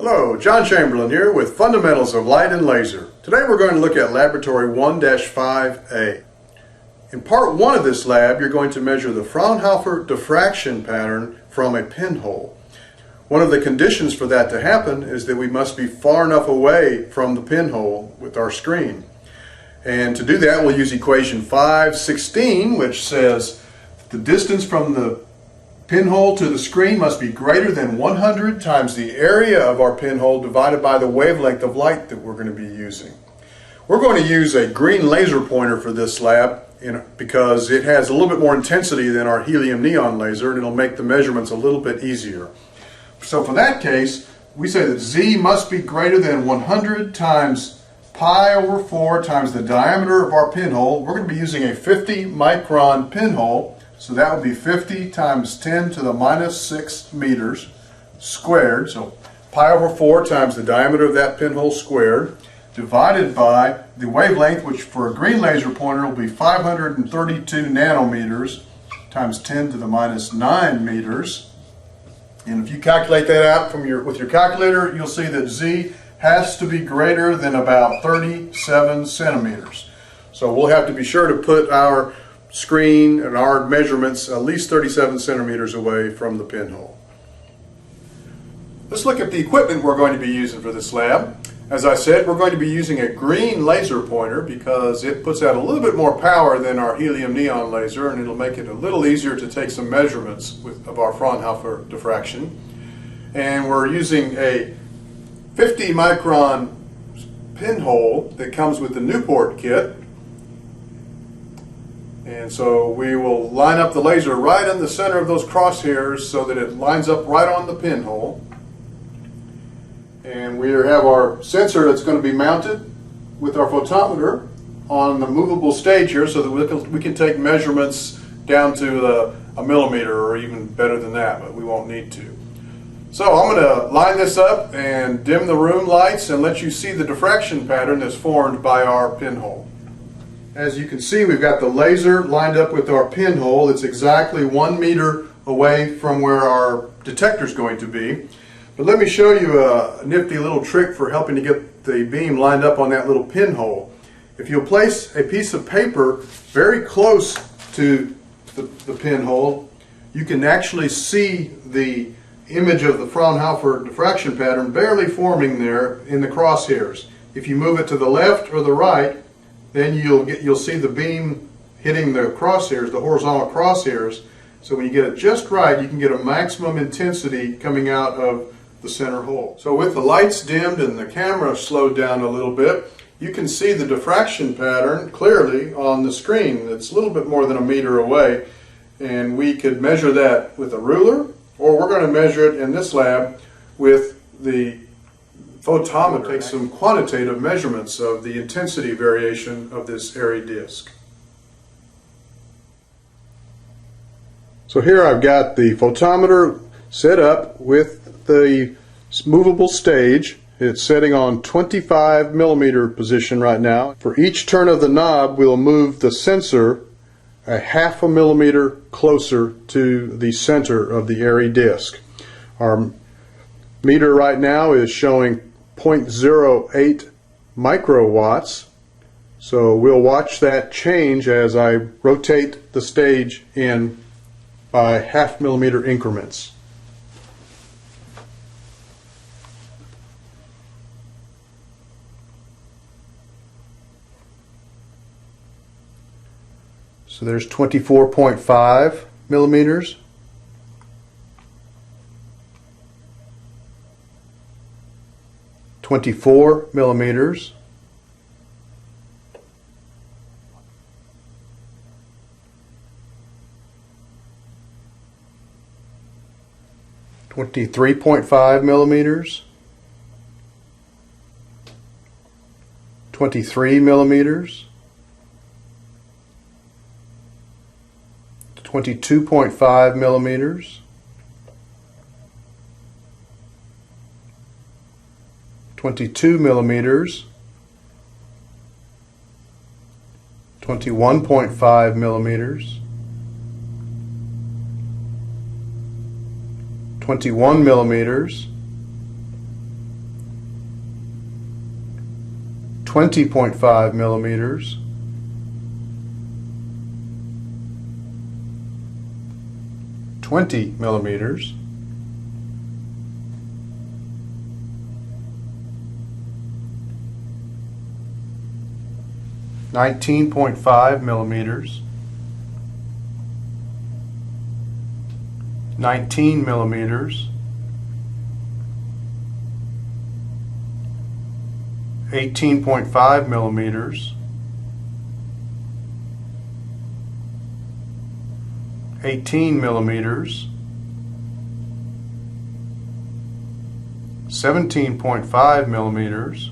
Hello, John Chamberlain here with Fundamentals of Light and Laser. Today we're going to look at Laboratory 1-5A. In Part 1 of this lab, you're going to measure the Fraunhofer diffraction pattern from a pinhole. One of the conditions for that to happen is that we must be far enough away from the pinhole with our screen. And to do that, we'll use equation 516, which says the distance from the pinhole to the screen must be greater than 100 times the area of our pinhole divided by the wavelength of light that we're going to be using. We're going to use a green laser pointer for this lab because it has a little bit more intensity than our helium neon laser, and it'll make the measurements a little bit easier. So for that case, we say that Z must be greater than 100 times pi over 4 times the diameter of our pinhole. We're going to be using a 50 micron pinhole. So that would be 50 times 10 to the minus 6 meters squared. So pi over 4 times the diameter of that pinhole squared, divided by the wavelength, which for a green laser pointer will be 532 nanometers times 10 to the minus 9 meters. And if you calculate that out with your calculator, you'll see that Z has to be greater than about 37 centimeters. So we'll have to be sure to put our screen and our measurements at least 37 centimeters away from the pinhole. Let's look at the equipment we're going to be using for this lab. As I said, we're going to be using a green laser pointer because it puts out a little bit more power than our helium neon laser, and it'll make it a little easier to take some measurements of our Fraunhofer diffraction. And we're using a 50 micron pinhole that comes with the Newport kit. And so we will line up the laser right in the center of those crosshairs so that it lines up right on the pinhole. And we have our sensor that's going to be mounted with our photometer on the movable stage here so that we can take measurements down to a millimeter or even better than that, but we won't need to. So I'm going to line this up and dim the room lights and let you see the diffraction pattern that's formed by our pinhole. As you can see, we've got the laser lined up with our pinhole. It's exactly 1 meter away from where our detector is going to be. But let me show you a nifty little trick for helping to get the beam lined up on that little pinhole. If you'll place a piece of paper very close to the pinhole, you can actually see the image of the Fraunhofer diffraction pattern barely forming there in the crosshairs. If you move it to the left or the right, then you'll see the beam hitting the crosshairs, the horizontal crosshairs. So when you get it just right, you can get a maximum intensity coming out of the center hole. So with the lights dimmed and the camera slowed down a little bit, you can see the diffraction pattern clearly on the screen. It's a little bit more than 1 meter away, and we could measure that with a ruler, or we're going to measure it in this lab with the photometer. Take some quantitative measurements of the intensity variation of this airy disk. So here I've got the photometer set up with the movable stage. It's setting on 25 millimeter position right now. For each turn of the knob, we'll move the sensor a ½ millimeter closer to the center of the airy disk. Our meter right now is showing 0.08 microwatts, so we'll watch that change as I rotate the stage in by ½ millimeter increments. So there's 24.5 millimeters. 24 millimeters, 23.5 millimeters, 23 millimeters, 22.5 millimeters, 22 millimeters, 21.5 millimeters, 21 millimeters, 20.5 millimeters, 20 millimeters, 19.5 millimeters, 19 millimeters, 18.5 millimeters, 18 millimeters, 17.5 millimeters,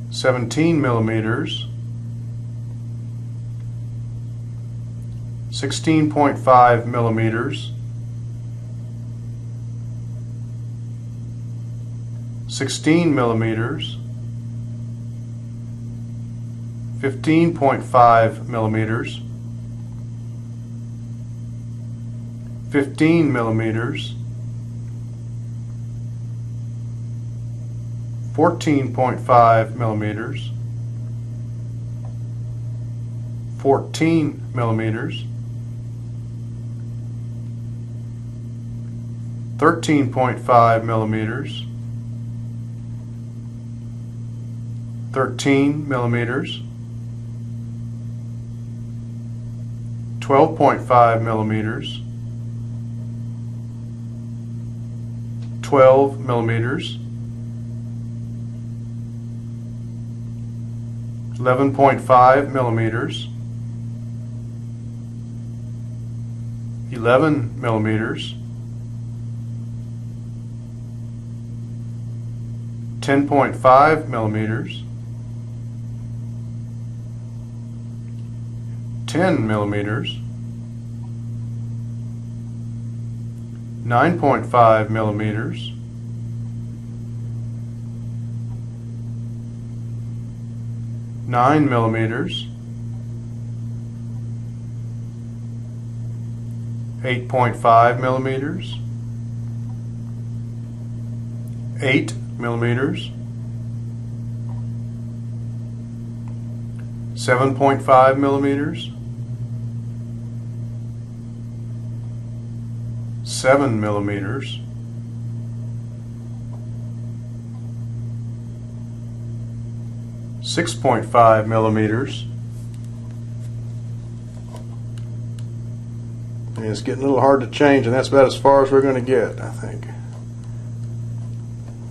17 millimeters, 16.5 millimeters, 16 millimeters, 15.5 millimeters, 15 millimeters, 14.5 millimeters, 14 millimeters, 13.5 millimeters, 13 millimeters, 12.5 millimeters, 12 millimeters, 11.5 millimeters, 11 millimeters, 10.5 millimeters, 10 millimeters, 9.5 millimeters, 9 millimeters, 8.5 millimeters, 8 millimeters, 7.5 millimeters, 7 millimeters, 6.5 millimeters. And it's getting a little hard to change, and that's about as far as we're going to get, I think.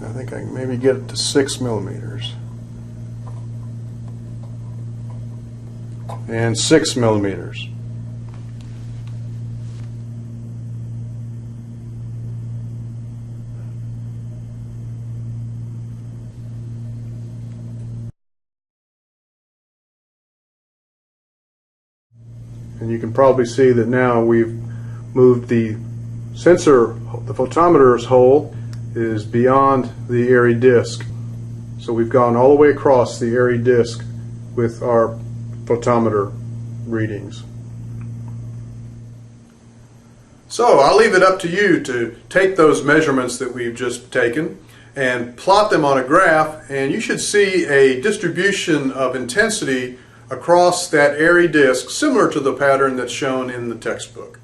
I think I can maybe get it to 6 millimeters. And 6 millimeters. And you can probably see that now we've moved the sensor, the photometer's hole is beyond the airy disc. So we've gone all the way across the airy disc with our photometer readings. So I'll leave it up to you to take those measurements that we've just taken and plot them on a graph, and you should see a distribution of intensity across that airy disc similar to the pattern that's shown in the textbook.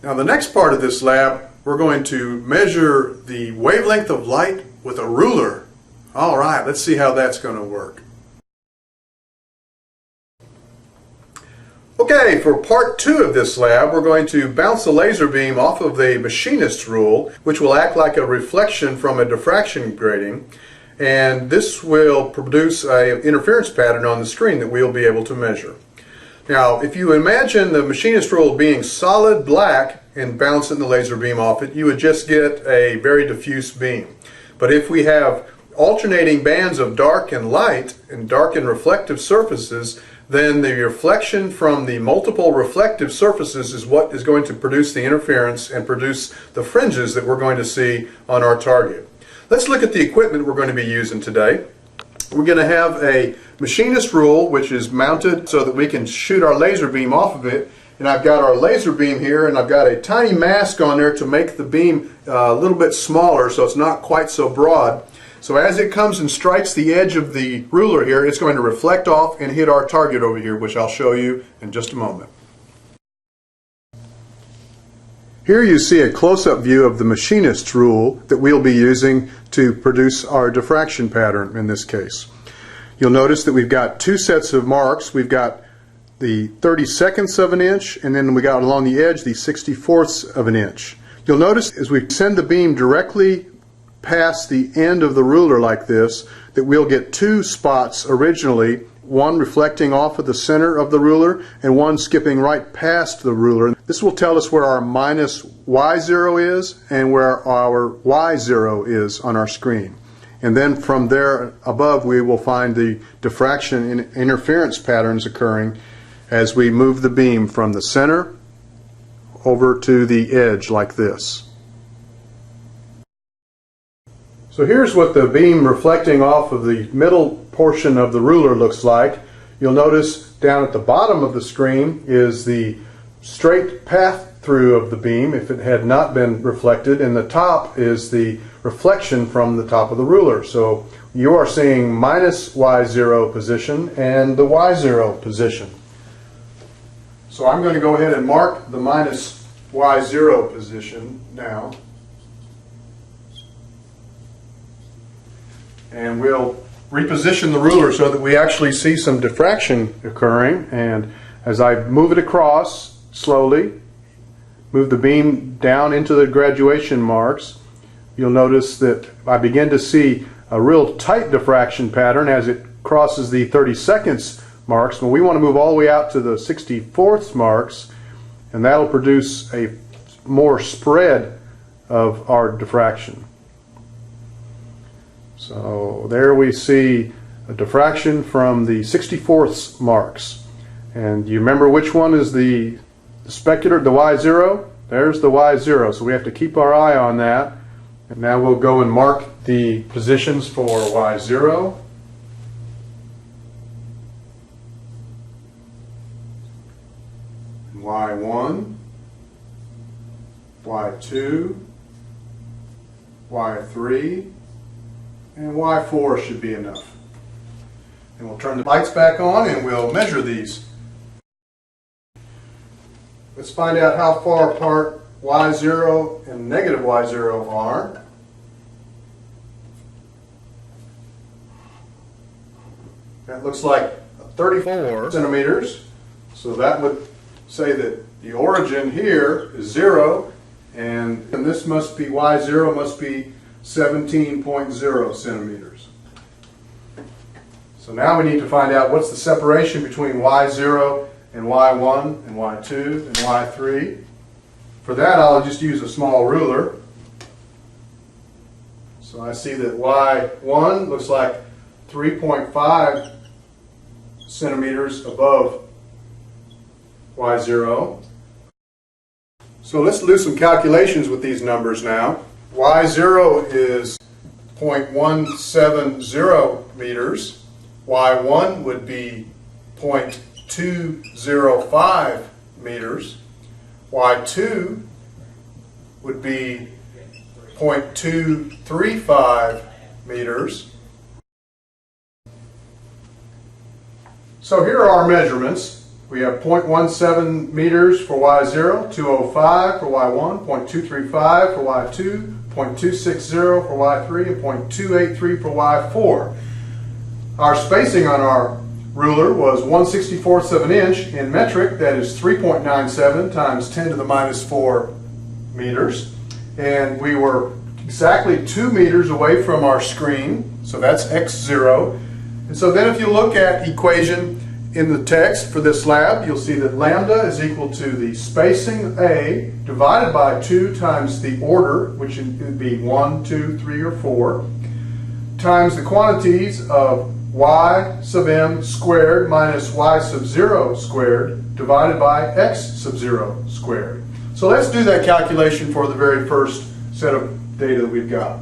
Now the next part of this lab, we're going to measure the wavelength of light with a ruler. All right, let's see how that's going to work. Okay, for part 2 of this lab, we're going to bounce the laser beam off of the machinist rule, which will act like a reflection from a diffraction grating, and this will produce an interference pattern on the screen that we'll be able to measure. Now, if you imagine the machinist rule being solid black and bouncing the laser beam off it, you would just get a very diffuse beam. But if we have alternating bands of dark and light and dark and reflective surfaces, then the reflection from the multiple reflective surfaces is what is going to produce the interference and produce the fringes that we're going to see on our target. Let's look at the equipment we're going to be using today. We're going to have a machinist rule which is mounted so that we can shoot our laser beam off of it, and I've got our laser beam here, and I've got a tiny mask on there to make the beam a little bit smaller so it's not quite so broad. So as it comes and strikes the edge of the ruler here, it's going to reflect off and hit our target over here, which I'll show you in just a moment. Here you see a close-up view of the machinist rule that we'll be using to produce our diffraction pattern in this case. You'll notice that we've got two sets of marks. We've got the 30/2 of an inch, and then we got along the edge the 64ths of an inch. You'll notice as we send the beam directly past the end of the ruler like this that we'll get two spots originally, one reflecting off of the center of the ruler and one skipping right past the ruler. This will tell us where our minus Y0 is and where our Y0 is on our screen. And then from there above we will find the diffraction and interference patterns occurring as we move the beam from the center over to the edge like this. So here's what the beam reflecting off of the middle portion of the ruler looks like. You'll notice down at the bottom of the screen is the straight path through of the beam if it had not been reflected, and the top is the reflection from the top of the ruler. So you are seeing minus Y0 position and the Y0 position. So I'm going to go ahead and mark the minus Y0 position now. And we'll reposition the ruler so that we actually see some diffraction occurring. And as I move it across slowly, move the beam down into the graduation marks, you'll notice that I begin to see a real tight diffraction pattern as it crosses the 30/2 marks. But we want to move all the way out to the 64ths marks, and that'll produce a more spread of our diffraction. So there we see a diffraction from the 64ths marks. And you remember which one is the specular, the Y0? There's the Y0. So we have to keep our eye on that. And now we'll go and mark the positions for Y0. Y1, Y2, Y3, and Y4 should be enough. And we'll turn the lights back on and we'll measure these. Let's find out how far apart Y0 and negative Y0 are. That looks like 34 centimeters. So that would say that the origin here is 0, and this must be Y0 must be 17.0 centimeters. So now we need to find out what's the separation between Y0 and Y1 and Y2 and Y3. For that I'll just use a small ruler. So I see that Y1 looks like 3.5 centimeters above Y0. So let's do some calculations with these numbers now. Y0 is 0.170 meters. Y1 would be 0.205 meters. Y2 would be 0.235 meters. So here are our measurements. We have 0.17 meters for Y0, 205 for Y1, 0.235 for Y2, 0.260 for Y3, and 0.283 for Y4. Our spacing on our ruler was 1/64 of an inch in metric, that is 3.97 times 10 to the minus 4 meters. And we were exactly 2 meters away from our screen, so that's x0. And so then if you look at equation in the text for this lab, you'll see that lambda is equal to the spacing A divided by 2 times the order, which would be 1, 2, 3, or 4, times the quantities of y sub m squared minus y sub 0 squared divided by x sub 0 squared. So let's do that calculation for the very first set of data that we've got.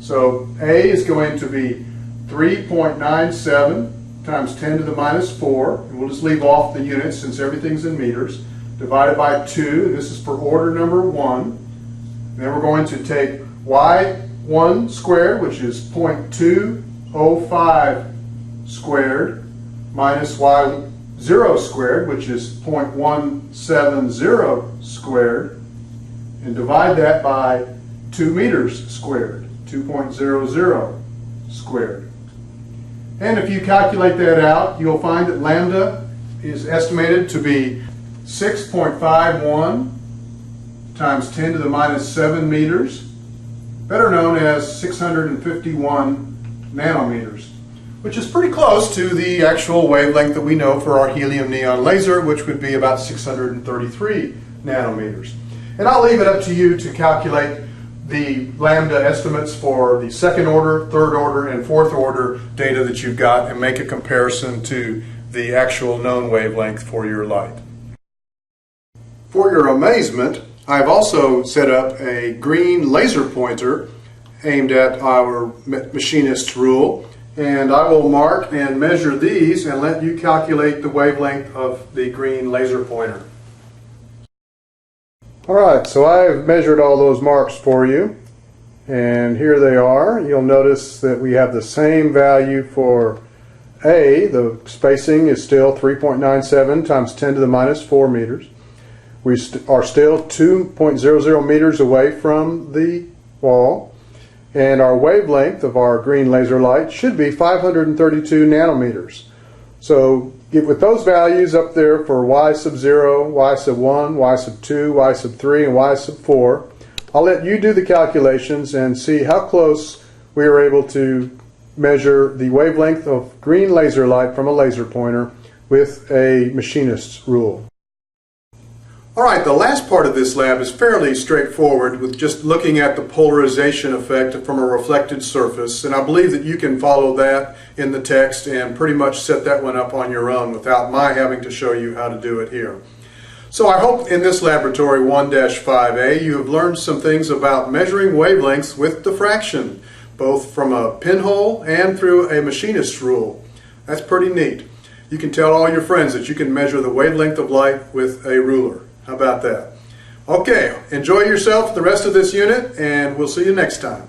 So A is going to be 3.97 times 10 to the minus 4, and we'll just leave off the units since everything's in meters, divided by 2. This is for order number 1. Then we're going to take y1 squared, which is 0.205 squared, minus y0 squared, which is 0.170 squared, and divide that by 2 meters squared, 2.00 squared. And if you calculate that out, you'll find that lambda is estimated to be 6.51 times 10 to the minus 7 meters, better known as 651 nanometers, which is pretty close to the actual wavelength that we know for our helium neon laser, which would be about 633 nanometers. And I'll leave it up to you to calculate the lambda estimates for the second order, third order, and fourth order data that you've got and make a comparison to the actual known wavelength for your light. For your amazement, I've also set up a green laser pointer aimed at our machinist rule, and I will mark and measure these and let you calculate the wavelength of the green laser pointer. Alright, so I've measured all those marks for you, and here they are. You'll notice that we have the same value for A. The spacing is still 3.97 times 10 to the minus 4 meters. We are still 2.00 meters away from the wall, and our wavelength of our green laser light should be 532 nanometers. So with those values up there for y sub 0, y sub 1, y sub 2, y sub 3, and y sub 4, I'll let you do the calculations and see how close we are able to measure the wavelength of green laser light from a laser pointer with a machinist's rule. Alright, the last part of this lab is fairly straightforward with just looking at the polarization effect from a reflected surface, and I believe that you can follow that in the text and pretty much set that one up on your own without my having to show you how to do it here. So I hope in this laboratory 1-5A you have learned some things about measuring wavelengths with diffraction, both from a pinhole and through a machinist's rule. That's pretty neat. You can tell all your friends that you can measure the wavelength of light with a ruler. How about that? Okay, enjoy yourself the rest of this unit, and we'll see you next time.